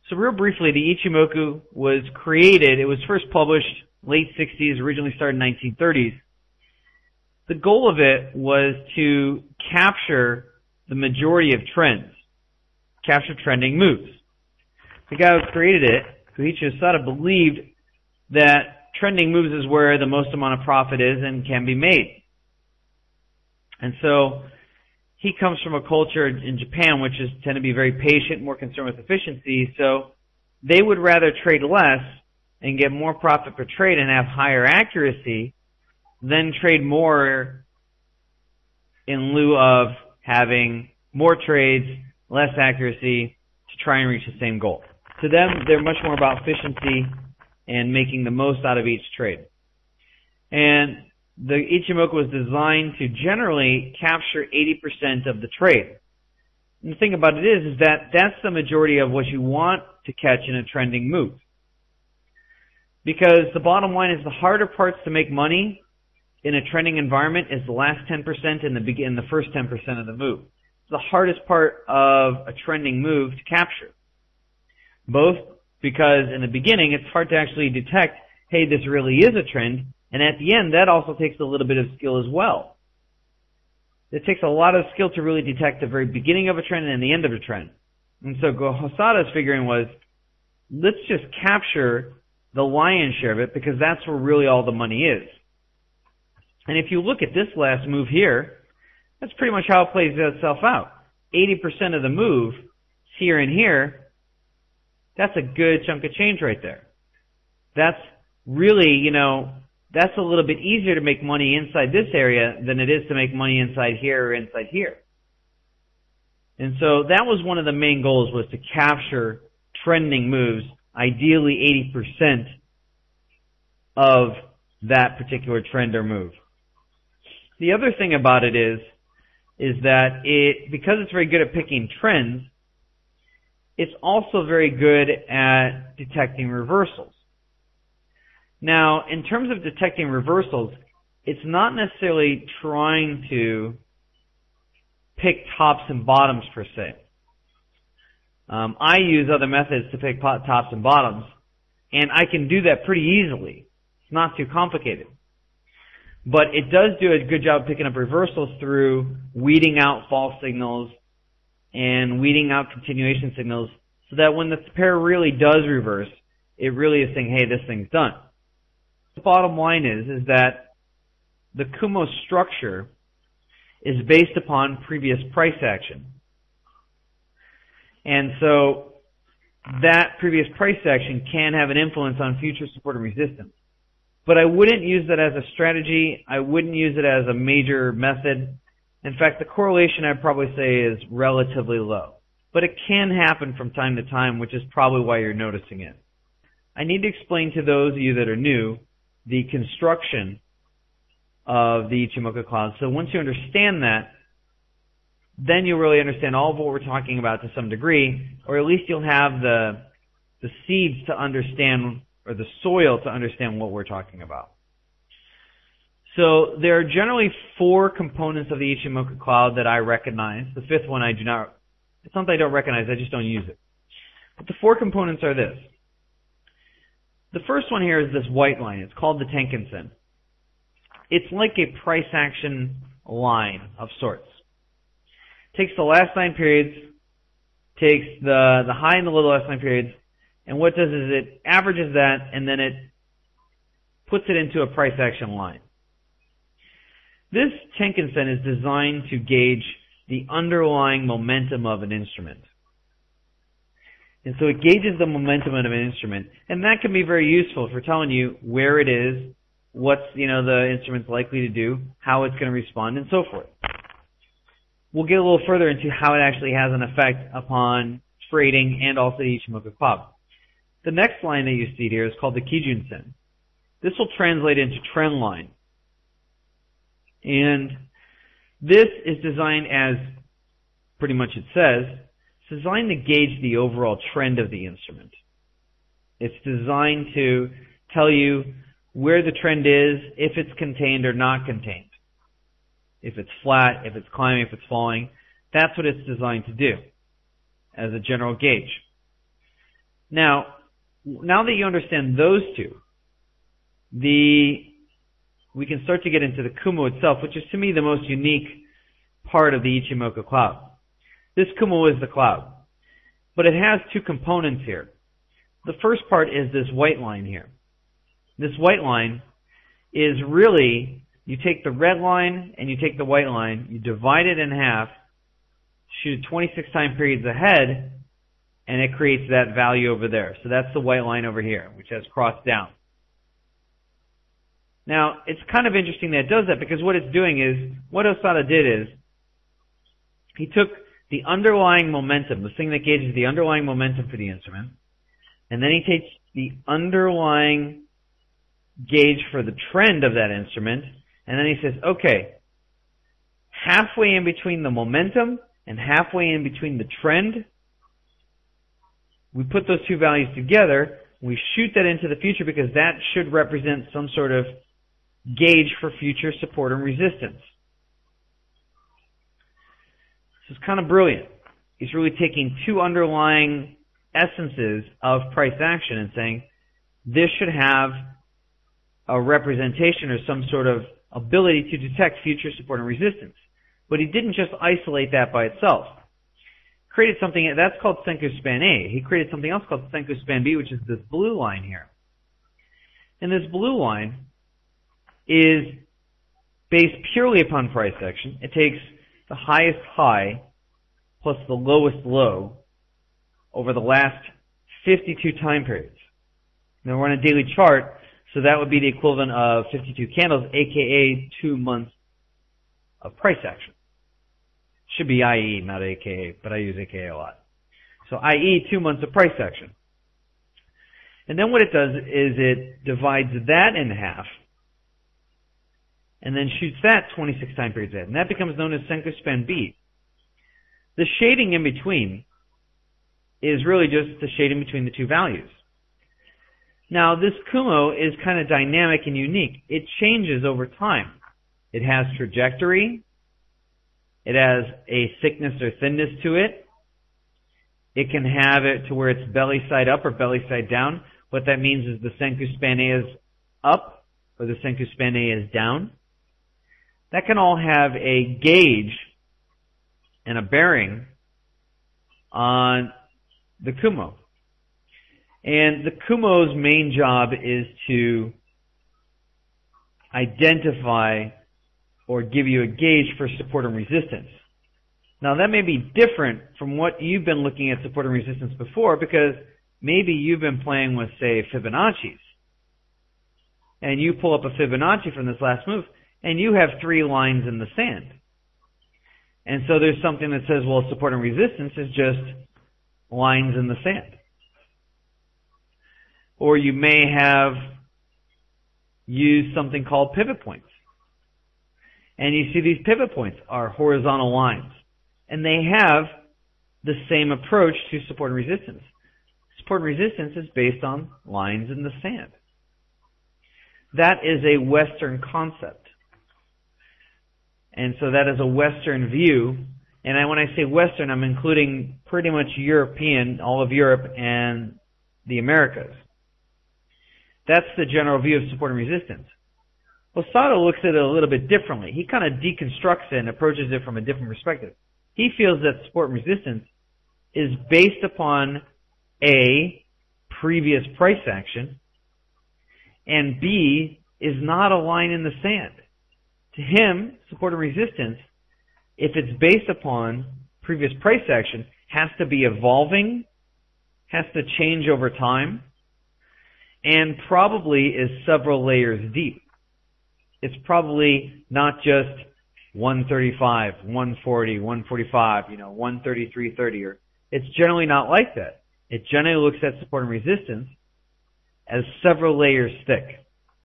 So real briefly, the Ichimoku was created, it was first published late 60s, originally started in 1930s. The goal of it was to capture the majority of trends, capture trending moves. The guy who created it, Koichi Osada, believed that trending moves is where the most amount of profit is and can be made. And so he comes from a culture in Japan which is tend to be very patient, more concerned with efficiency, so they would rather trade less and get more profit per trade and have higher accuracy than trade more in lieu of having more trades, less accuracy to try and reach the same goal. To them, they're much more about efficiency and making the most out of each trade. And the Ichimoku was designed to generally capture 80% of the trade. And the thing about it is that that's the majority of what you want to catch in a trending move. Because the bottom line is the harder parts to make money in a trending environment is the last 10% and the first 10% of the move. It's the hardest part of a trending move to capture. Both because in the beginning it's hard to actually detect, hey, this really is a trend, and at the end that also takes a little bit of skill as well. It takes a lot of skill to really detect the very beginning of a trend and the end of a trend. And so Hosada's figuring was, let's just capture the lion's share of it because that's where really all the money is. And if you look at this last move here, that's pretty much how it plays itself out. 80% of the move here and here, that's a good chunk of change right there. That's really, that's a little bit easier to make money inside this area than it is to make money inside here or inside here. And so that was one of the main goals, was to capture trending moves, ideally 80% of that particular trend or move. The other thing about it is that because it's very good at picking trends, it's also very good at detecting reversals. Now, in terms of detecting reversals, it's not necessarily trying to pick tops and bottoms per se. I use other methods to pick tops and bottoms, and I can do that pretty easily. It's not too complicated. But it does do a good job picking up reversals through weeding out false signals and weeding out continuation signals so that when the pair really does reverse, it really is saying, hey, this thing's done. The bottom line is that the Kumo structure is based upon previous price action. And so that previous price action can have an influence on future support and resistance. But I wouldn't use that as a strategy. I wouldn't use it as a major method. In fact, the correlation I'd probably say is relatively low. But it can happen from time to time, which is probably why you're noticing it. I need to explain to those of you that are new the construction of the Ichimoku cloud. So once you understand that, then you'll really understand all of what we're talking about to some degree, or at least you'll have the seeds to understand, or the soil to understand what we're talking about. So there are generally 4 components of the Ichimoku cloud that I recognize. The 5th one it's not that I don't recognize, I just don't use it. But the 4 components are this. The first one here is this white line. It's called the Tenkan-sen. It's like a price action line of sorts. Takes the last 9 periods, takes the high and the low last 9 periods, and what it does is it averages that and then it puts it into a price action line. This Tenkan-sen is designed to gauge the underlying momentum of an instrument. And so it gauges the momentum of an instrument, and that can be very useful for telling you where it is, what's the instrument's likely to do, how it's going to respond, and so forth. We'll get a little further into how it actually has an effect upon trading and also the Ichimoku cloud. The next line that you see here is called the Kijun-sen. This will translate into trend line. And this is designed, as pretty much it says, it's designed to gauge the overall trend of the instrument. It's designed to tell you where the trend is, if it's contained or not contained. If it's flat, if it's climbing, if it's falling. That's what it's designed to do as a general gauge. Now that you understand those two, we can start to get into the Kumo itself, which is to me the most unique part of the Ichimoku cloud. This Kumo is the cloud, but it has two components here. The first part is this white line here. This white line is really, you take the red line and you take the white line, you divide it in half, shoot 26 time periods ahead, and it creates that value over there. So that's the white line over here, which has crossed down. Now, it's kind of interesting that it does that, because what it's doing is, what Osada did is, he took the underlying momentum, the thing that gauges the underlying momentum for the instrument, and then he takes the underlying gauge for the trend of that instrument, and then he says, okay, halfway in between the momentum and halfway in between the trend, we put those two values together, we shoot that into the future, because that should represent some sort of gauge for future support and resistance. This is kind of brilliant. He's really taking two underlying essences of price action and saying, this should have a representation or some sort of ability to detect future support and resistance. But he didn't just isolate that by itself. Created something that's called Senku Span A. He created something else called Senku Span B, which is this blue line here. And this blue line is based purely upon price action. It takes the highest high plus the lowest low over the last 52 time periods. Now we're on a daily chart, so that would be the equivalent of 52 candles, aka 2 months of price action. Should be IE, not AKA, but I use AKA a lot. So IE, 2 months of price action. And then what it does is it divides that in half, and then shoots that 26 time periods ahead. And that becomes known as Senku Span B. The shading in between is really just the shading between the two values. Now, this Kumo is kind of dynamic and unique. It changes over time. It has trajectory. It has a thickness or thinness to it. It can have it to where it's belly side up or belly side down. What that means is the Senku Span A is up or the Senku Span A is down. That can all have a gauge and a bearing on the Kumo. And the Kumo's main job is to identify or give you a gauge for support and resistance. Now that may be different from what you've been looking at support and resistance before, because maybe you've been playing with, say, Fibonacci's. And you pull up a Fibonacci from this last move, and you have 3 lines in the sand. And so there's something that says, well, support and resistance is just lines in the sand. Or you may have used something called pivot points. And you see these pivot points are horizontal lines. And they have the same approach to support and resistance. Support and resistance is based on lines in the sand. That is a Western concept. And so that is a Western view. And when I say Western, I'm including pretty much European, all of Europe and the Americas. That's the general view of support and resistance. Osada looks at it a little bit differently. He kind of deconstructs it and approaches it from a different perspective. He feels that support and resistance is based upon A, previous price action, and B, is not a line in the sand. To him, support and resistance, if it's based upon previous price action, has to be evolving, has to change over time, and probably is several layers deep. It's probably not just 135, 140, 145, 133.30. Or it's generally not like that. It generally looks at support and resistance as several layers thick.